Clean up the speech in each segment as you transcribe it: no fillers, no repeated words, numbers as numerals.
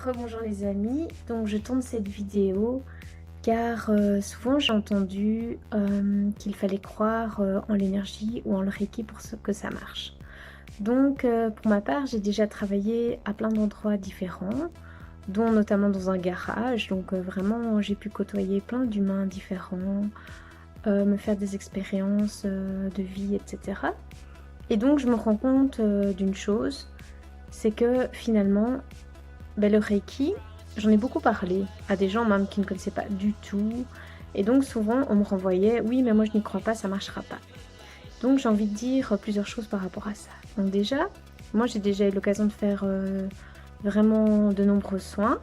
Rebonjour les amis, donc je tourne cette vidéo car souvent j'ai entendu qu'il fallait croire en l'énergie ou en le Reiki pour que ça marche. Donc pour ma part j'ai déjà travaillé à plein d'endroits différents, dont notamment dans un garage, donc vraiment j'ai pu côtoyer plein d'humains différents, me faire des expériences de vie, etc. Et donc je me rends compte d'une chose, c'est que finalement le Reiki, j'en ai beaucoup parlé à des gens même qui ne connaissaient pas du tout. Et donc souvent on me renvoyait: «Oui mais moi je n'y crois pas, ça marchera pas». Donc j'ai envie de dire plusieurs choses par rapport à ça. Donc déjà, moi j'ai déjà eu l'occasion de faire vraiment de nombreux soins,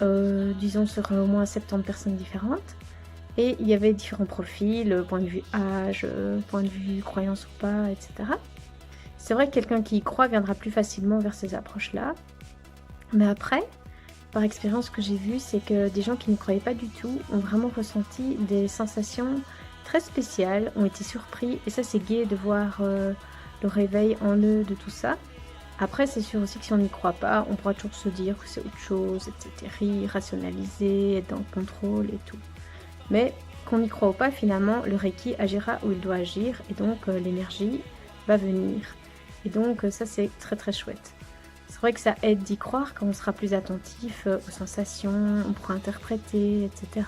disons sur au moins 70 personnes différentes. Et il y avait différents profils, point de vue âge, point de vue croyance ou pas, etc. C'est vrai que quelqu'un qui y croit viendra plus facilement vers ces approches-là. Mais après, par expérience, ce que j'ai vu, c'est que des gens qui n'y croyaient pas du tout ont vraiment ressenti des sensations très spéciales, ont été surpris. Et ça, c'est gai de voir le réveil en eux de tout ça. Après, c'est sûr aussi que si on n'y croit pas, on pourra toujours se dire que c'est autre chose, etc., rationaliser, être dans le contrôle et tout. Mais qu'on y croit ou pas, finalement, le Reiki agira où il doit agir et donc l'énergie va venir. Et donc ça, c'est très très chouette. C'est vrai que ça aide d'y croire quand on sera plus attentif aux sensations, on pourra interpréter, etc.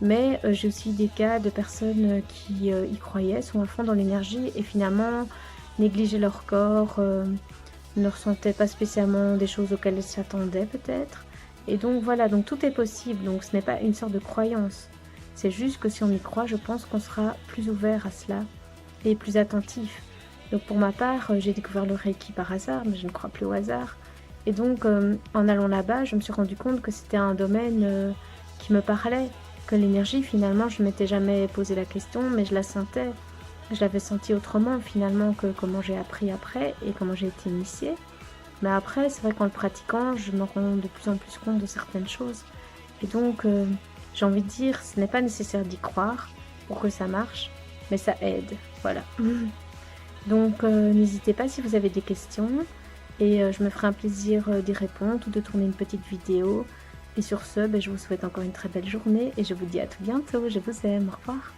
Mais j'ai aussi des cas de personnes qui y croyaient, sont à fond dans l'énergie et finalement négligeaient leur corps, ne ressentaient pas spécialement des choses auxquelles elles s'attendaient peut-être. Et donc voilà, donc tout est possible, donc ce n'est pas une sorte de croyance. C'est juste que si on y croit, je pense qu'on sera plus ouvert à cela et plus attentif. Donc pour ma part, j'ai découvert le Reiki par hasard, mais je ne crois plus au hasard. Et donc en allant là-bas, je me suis rendu compte que c'était un domaine qui me parlait, que l'énergie finalement, je ne m'étais jamais posé la question, mais je la sentais. Je l'avais sentie autrement finalement que comment j'ai appris après et comment j'ai été initiée. Mais après, c'est vrai qu'en le pratiquant, je me rends de plus en plus compte de certaines choses. Et donc, j'ai envie de dire, ce n'est pas nécessaire d'y croire pour que ça marche, mais ça aide. Voilà. Donc, n'hésitez pas si vous avez des questions et je me ferai un plaisir d'y répondre ou de tourner une petite vidéo. Et sur ce, je vous souhaite encore une très belle journée et je vous dis à tout bientôt. Je vous aime. Au revoir.